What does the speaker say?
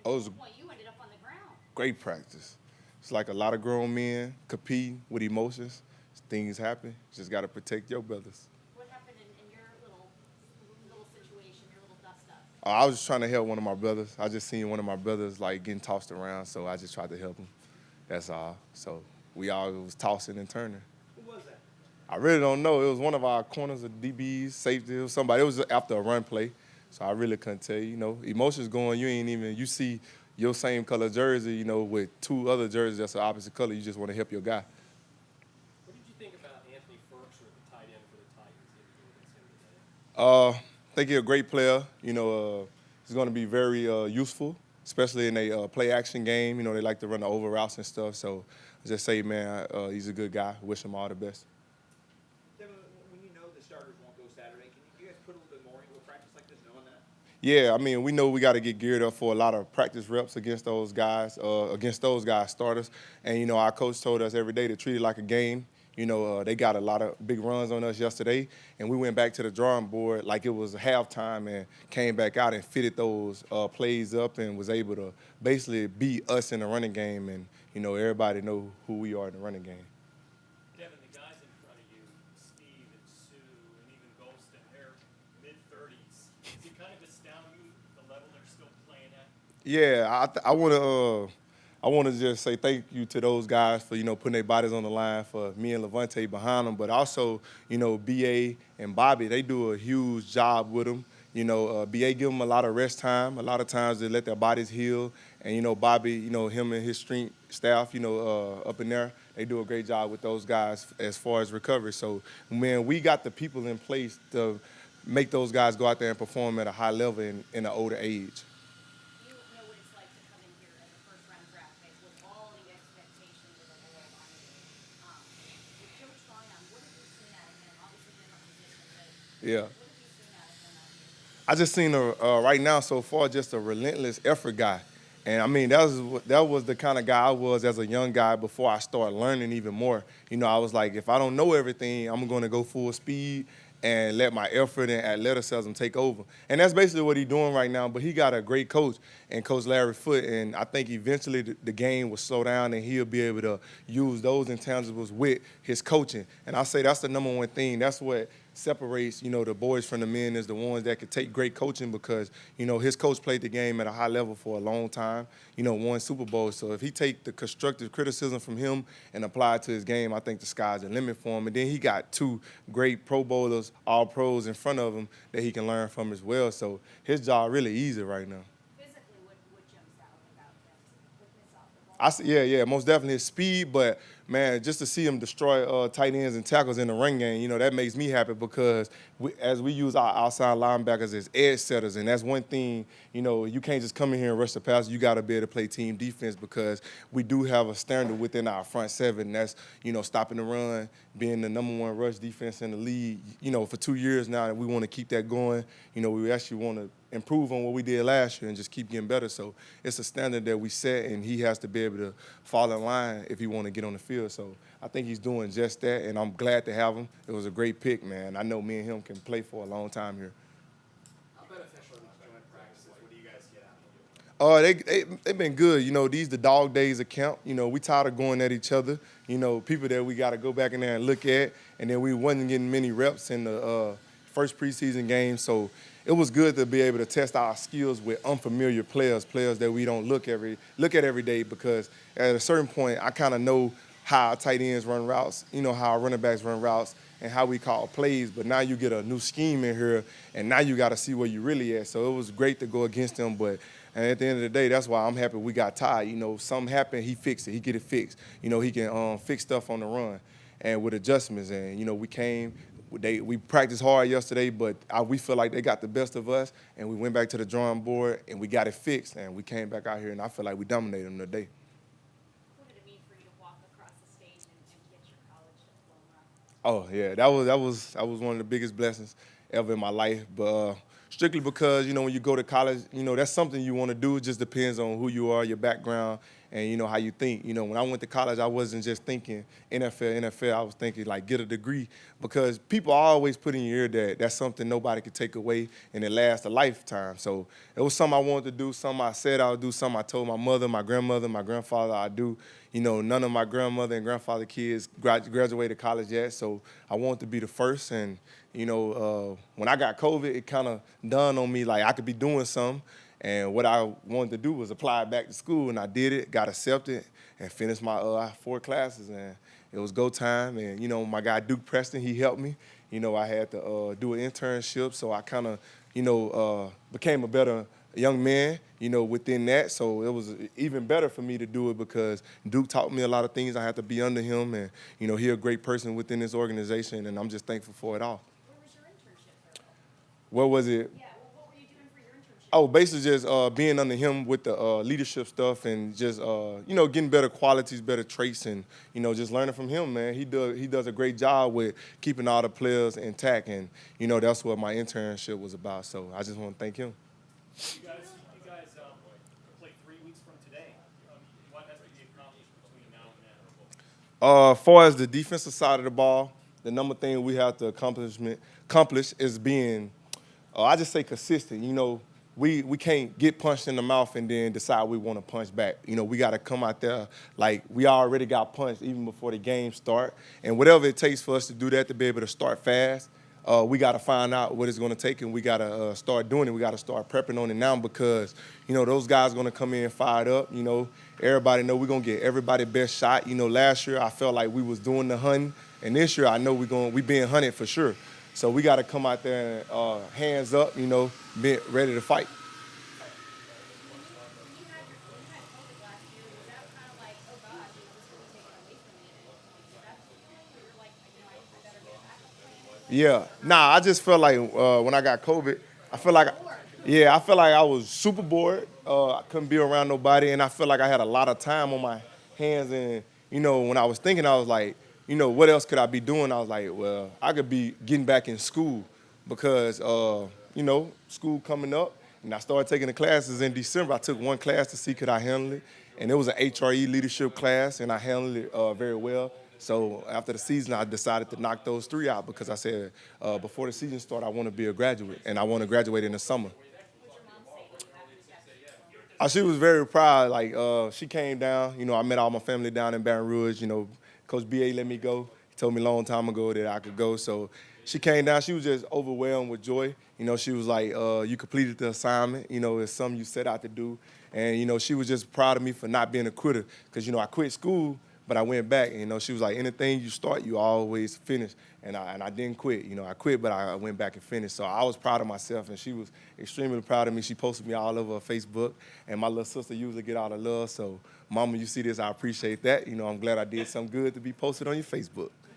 Oh, it was a Well, you ended up on the ground. great practice. It's like a lot of grown men compete with emotions. Things happen. Just got to protect your brothers. What happened in your little situation, your little dust up? I was just trying to help one of my brothers. I just seen one of my brothers like getting tossed around, so I just tried to help him. That's all. So we all was tossing and turning. Who was that? I really don't know. It was one of our corners of DBs, safety, it was somebody. It was after a run play, so I really couldn't tell you. You know, emotions going. You see your same color jersey, you know, with two other jerseys that's the opposite color. You just want to help your guy. What did you think about Anthony Ferguson, the tight end for the Titans, against him today? I think he's a great player. You know, he's going to be very useful, especially in a play action game. You know, they like to run the over routes and stuff. So I just say, man, he's a good guy. Wish him all the best. Devin, when you know the starters won't go Saturday, can you guys put a little bit more into a practice like this, knowing that? Yeah, I mean, we know we got to get geared up for a lot of practice reps against those guys, starters. And, you know, our coach told us every day to treat it like a game. You know, they got a lot of big runs on us yesterday, and we went back to the drawing board like it was halftime and came back out and fitted those plays up and was able to basically beat us in the running game. And, you know, everybody know who we are in the running game. Devin, the guys in front of you, Steve and Sue and even Golston, they're mid-30s. Does it kind of astound you the level they're still playing at? Yeah, I want to just say thank you to those guys for, you know, putting their bodies on the line for me and Levante behind them, but also, you know, BA and Bobby, they do a huge job with them. You know, BA give them a lot of rest time. A lot of times they let their bodies heal. And, you know, Bobby, you know, him and his strength staff, you know, up in there, they do a great job with those guys as far as recovery. So, man, we got the people in place to make those guys go out there and perform at a high level in an older age. You know what it's like to come in here as a first-round draft pick with all the expectations of the world on you. With Joe Tryon, what have you seen out of him? Obviously, different position, but Yeah. what have you seen out of him out here? I just seen right now so far just a relentless effort guy, and I mean that was the kind of guy I was as a young guy before I started learning even more. You know, I was like, if I don't know everything, I'm going to go full speed and let my effort and athleticism take over. And that's basically what he's doing right now. But he got a great coach, and Coach Larry Foote, and I think eventually the game will slow down and he'll be able to use those intangibles with his coaching. And I say that's the number one thing. That's what separates, you know, the boys from the men is the ones that could take great coaching because, you know, his coach played the game at a high level for a long time, you know, won Super Bowl. So if he take the constructive criticism from him and apply it to his game, I think the sky's the limit for him. And then he got two great Pro Bowlers, all pros in front of him that he can learn from as well. So his job really easy right now. Physically, what jumps out about him with his off the ball? Yeah, most definitely his speed, but man, just to see him destroy tight ends and tackles in the run game, you know, that makes me happy because as we use our outside linebackers as edge setters, and that's one thing, you know, you can't just come in here and rush the passer. You got to be able to play team defense because we do have a standard within our front seven. That's, you know, stopping the run, being the number one rush defense in the league, you know, for 2 years now, and we want to keep that going. You know, we actually want to improve on what we did last year and just keep getting better. So it's a standard that we set, and he has to be able to fall in line if he want to get on the field. So I think he's doing just that, and I'm glad to have him. It was a great pick, man. I know me and him can play for a long time here. How beneficial are these joint practices? What do you guys get out of them? They've been good. You know, these the dog days of camp. You know, we tired of going at each other. You know, people that we got to go back in there and look at, and then we wasn't getting many reps in the first preseason game. So it was good to be able to test our skills with unfamiliar players that we don't look at every day because at a certain point, I kind of know how our tight ends run routes, you know, how our running backs run routes, and how we call plays. But now you get a new scheme in here, and now you got to see where you really at. So it was great to go against them, but at the end of the day, that's why I'm happy we got tied. You know, something happened, he fixed it. He get it fixed. You know, he can fix stuff on the run and with adjustments. And, you know, we practiced hard yesterday, but we feel like they got the best of us, and we went back to the drawing board, and we got it fixed, and we came back out here, and I feel like we dominated them today. What did it mean for you to walk across the stage and get your college diploma? Oh yeah, that was one of the biggest blessings ever in my life. But strictly because, you know, when you go to college, you know, that's something you want to do. It just depends on who you are, your background, and, you know, how you think. You know, when I went to college, I wasn't just thinking NFL. I was thinking, like, get a degree because people always put in your ear that that's something nobody could take away and it lasts a lifetime. So it was something I wanted to do, something I said I would do, something I told my mother, my grandmother, my grandfather I'd do. You know, none of my grandmother and grandfather kids graduated college yet, so I wanted to be the first. And, you know, when I got COVID, it kind of dawned on me like I could be doing something. And what I wanted to do was apply back to school, and I did it, got accepted, and finished my 4 classes. And it was go time. And, you know, my guy Duke Preston, he helped me. You know, I had to do an internship, so I kind of, you know, became a better young man, you know, within that. So it was even better for me to do it because Duke taught me a lot of things. I had to be under him, and, you know, he's a great person within this organization, and I'm just thankful for it all. Where was your internship, though? What was it? Yeah, well, what were you doing for your internship? Oh, basically just being under him with the leadership stuff and just, you know, getting better qualities, better traits, and, you know, just learning from him, man. He does a great job with keeping all the players intact, and, you know, that's what my internship was about. So I just want to thank him. You guys play 3 weeks from today. What has to be accomplished between now and then? Far as the defensive side of the ball, the number thing we have to accomplish is being, I just say consistent. You know, we can't get punched in the mouth and then decide we want to punch back. You know, we got to come out there like we already got punched even before the game start. And whatever it takes for us to do that, to be able to start fast, we got to find out what it's going to take, and we got to start doing it. We got to start prepping on it now because, you know, those guys are going to come in fired up. You know, everybody know we're going to get everybody best shot. You know, last year I felt like we was doing the hunting, and this year I know we being hunted for sure. So we got to come out there hands up, you know, being ready to fight. When you had COVID last year, was that kind of like, oh gosh, this is going to be taken away from me, and is that the feeling where you're like, you know, I better get a backup plan? Yeah. Nah, I just felt like when I got COVID, I feel like, I felt like I was super bored. I couldn't be around nobody, and I felt like I had a lot of time on my hands. And, you know, when I was thinking, I was like, you know, what else could I be doing? I was like, well, I could be getting back in school because, you know, school coming up. And I started taking the classes in December. I took one class to see could I handle it. And it was an HRE leadership class, and I handled it very well. So after the season, I decided to knock those 3 out because I said before the season started, I want to be a graduate, and I want to graduate in the summer. What'd your mom say when you after that? She was very proud. Like, she came down. You know, I met all my family down in Baton Rouge. You know, Coach B.A. let me go. He told me a long time ago that I could go. So she came down. She was just overwhelmed with joy. You know, she was like, you completed the assignment. You know, it's something you set out to do. And, you know, she was just proud of me for not being a quitter because, you know, I quit school, but I went back. And, you know, she was like, anything you start, you always finish. And I didn't quit. You know, I quit, but I went back and finished. So I was proud of myself, and she was extremely proud of me. She posted me all over Facebook, and my little sister usually get all the love. So, Mama, you see this, I appreciate that. You know, I'm glad I did something good to be posted on your Facebook.